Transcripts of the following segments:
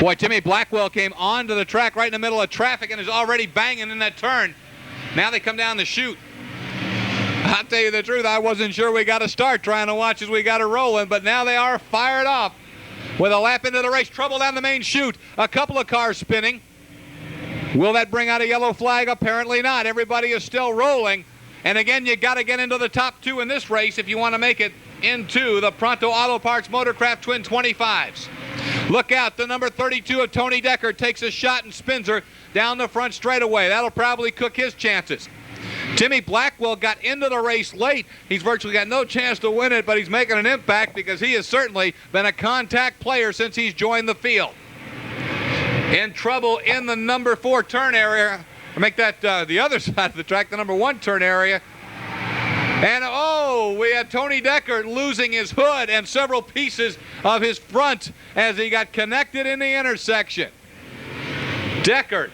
Boy, Jimmy Blackwell came onto the track right in the middle of traffic and is already banging in that turn. Now they come down the chute. I'll tell you the truth, I wasn't sure we got to start trying to watch as we got it rolling, but now they are fired off with a lap into the race. Trouble down the main chute. A couple of cars spinning. Will that bring out a yellow flag? Apparently not. Everybody is still rolling. And again, you got to get into the top two in this race if you want to make it into the Pronto Auto Parts Motorcraft Twin 25s. Look out, the number 32 of Tony Decker takes a shot and spins her down the front straightaway. That'll probably cook his chances. Jimmy Blackwell got into the race late. He's virtually got no chance to win it, but he's making an impact because he has certainly been a contact player since he's joined the field. In trouble in the number 4 turn area. Or make that the other side of the track, the number 1 turn area. And we had Tony Decker losing his hood and several pieces of his front as he got connected in the intersection. Decker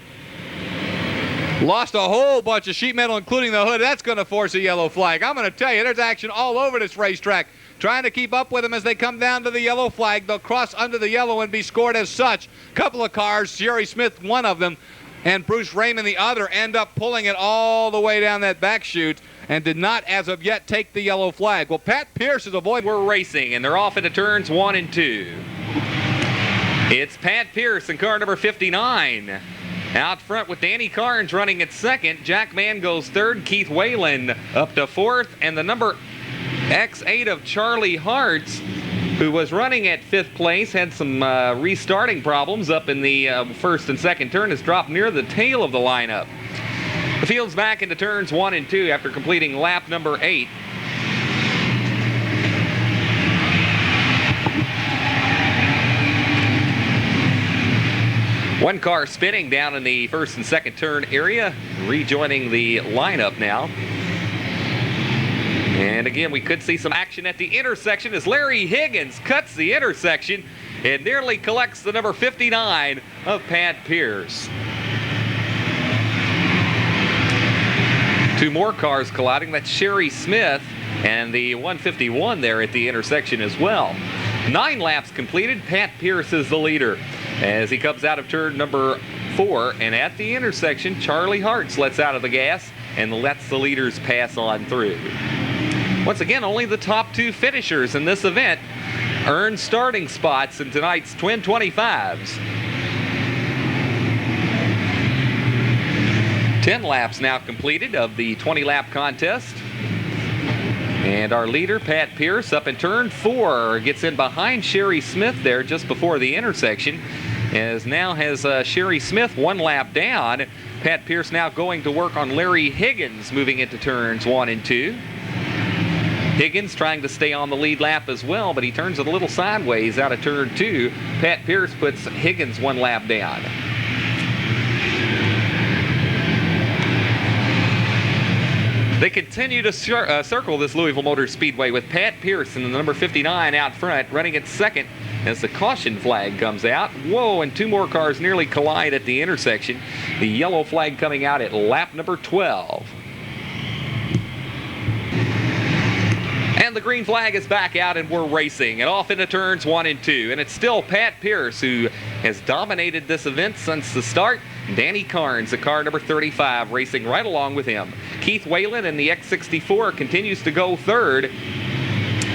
lost a whole bunch of sheet metal, including the hood. That's going to force a yellow flag. I'm going to tell you, there's action all over this racetrack. Trying to keep up with them as they come down to the yellow flag. They'll cross under the yellow and be scored as such. Couple of cars, Jerry Smith, one of them, and Bruce Raymond, the other, end up pulling it all the way down that back chute and did not, as of yet, take the yellow flag. Well, Pat Pierce is avoiding. We're racing, and they're off into turns 1 and 2. It's Pat Pierce in car number 59. Out front with Danny Carnes running at second. Jack Mann goes third. Keith Whalen up to fourth. And the number X8 of Charlie Hartz, who was running at 5th place, had some restarting problems up in the first and second turn, has dropped near the tail of the lineup. The field's back into turns 1 and 2 after completing lap number 8. One car spinning down in the first and second turn area, rejoining the lineup now. And again, we could see some action at the intersection as Larry Higgins cuts the intersection and nearly collects the number 59 of Pat Pierce. 2 more cars colliding. That's Sherry Smith and the 151 there at the intersection as well. 9 laps completed. Pat Pierce is the leader as he comes out of turn number 4. And at the intersection, Charlie Hartz lets out of the gas and lets the leaders pass on through. Once again, only the top 2 finishers in this event earn starting spots in tonight's Twin 25s. 10 laps now completed of the 20-lap contest. And our leader, Pat Pierce, up in turn 4, gets in behind Sherry Smith there just before the intersection, as now has Sherry Smith 1 lap down. Pat Pierce now going to work on Larry Higgins moving into turns 1 and 2. Higgins trying to stay on the lead lap as well, but he turns it a little sideways out of turn 2. Pat Pierce puts Higgins 1 lap down. They continue to circle this Louisville Motor Speedway with Pat Pierce in the number 59 out front, running at second as the caution flag comes out. Whoa, and 2 more cars nearly collide at the intersection. The yellow flag coming out at lap number 12. And the green flag is back out and we're racing and off into turns 1 and 2. And it's still Pat Pierce who has dominated this event since the start. Danny Carnes, the car number 35, racing right along with him. Keith Whalen in the X64 continues to go third.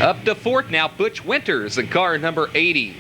Up to fourth now, Butch Winters in car number 80.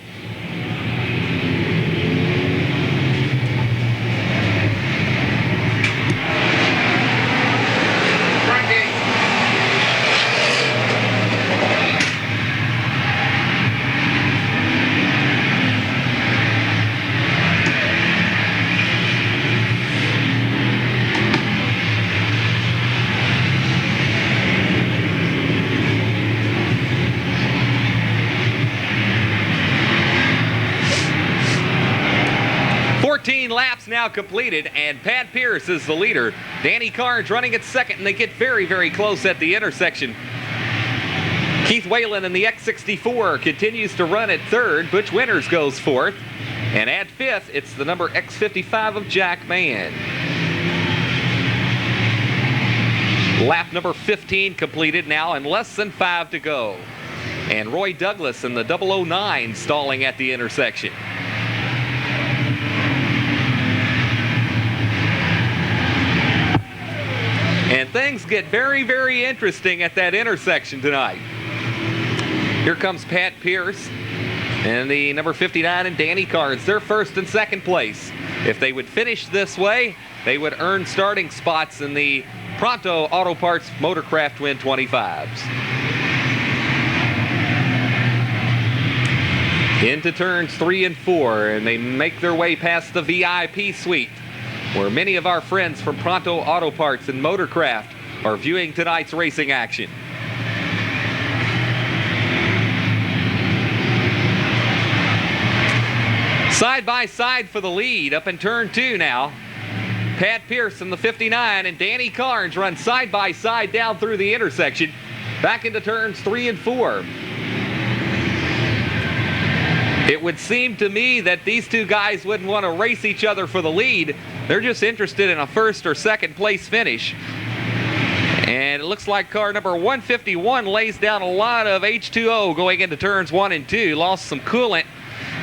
Laps now completed, and Pat Pierce is the leader. Danny Carnes running at second, and they get very, very close at the intersection. Keith Whalen in the X64 continues to run at third. Butch Winters goes fourth. And at fifth, it's the number X55 of Jack Mann. Lap number 15 completed now, and less than 5 to go. And Roy Douglas in the 009 stalling at the intersection. And things get very, very interesting at that intersection tonight. Here comes Pat Pierce and the number 59 and Danny Carnes. They're first and second place. If they would finish this way, they would earn starting spots in the Pronto Auto Parts Motorcraft Win 25s. Into turns 3 and 4, and they make their way past the VIP suite, where many of our friends from Pronto Auto Parts and Motorcraft are viewing tonight's racing action. Side by side for the lead up in turn 2 now. Pat Pierce in the 59 and Danny Carnes run side by side down through the intersection, back into turns 3 and 4. It would seem to me that these two guys wouldn't want to race each other for the lead. They're just interested in a first or second place finish. And it looks like car number 151 lays down a lot of H2O going into turns 1 and 2. Lost some coolant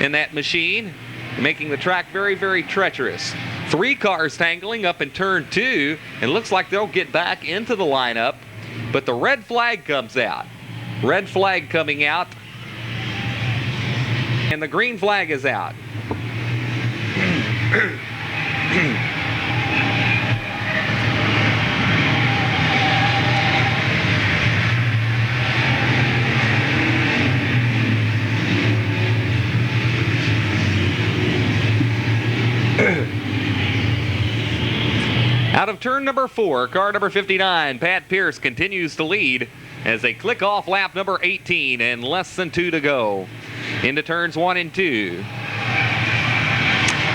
in that machine, making the track very, very treacherous. 3 cars tangling up in turn 2, and it looks like they'll get back into the lineup, but the red flag comes out. Red flag coming out, and the green flag is out. Out of turn number 4, car number 59, Pat Pierce continues to lead as they click off lap number 18 and less than 2 to go. Into turns 1 and 2.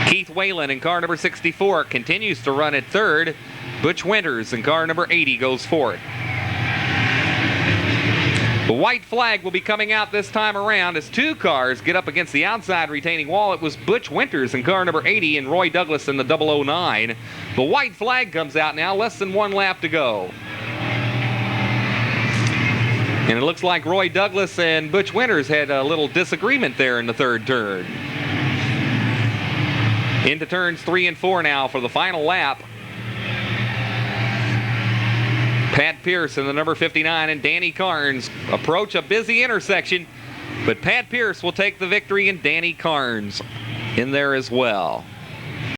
Keith Whalen in car number 64 continues to run at third. Butch Winters in car number 80 goes fourth. The white flag will be coming out this time around as 2 cars get up against the outside retaining wall. It was Butch Winters in car number 80 and Roy Douglas in the 009. The white flag comes out now, less than 1 lap to go. And it looks like Roy Douglas and Butch Winters had a little disagreement there in the third turn. Into turns 3 and 4 now for the final lap. Pat Pierce and the number 59 and Danny Carnes approach a busy intersection, but Pat Pierce will take the victory and Danny Carnes in there as well.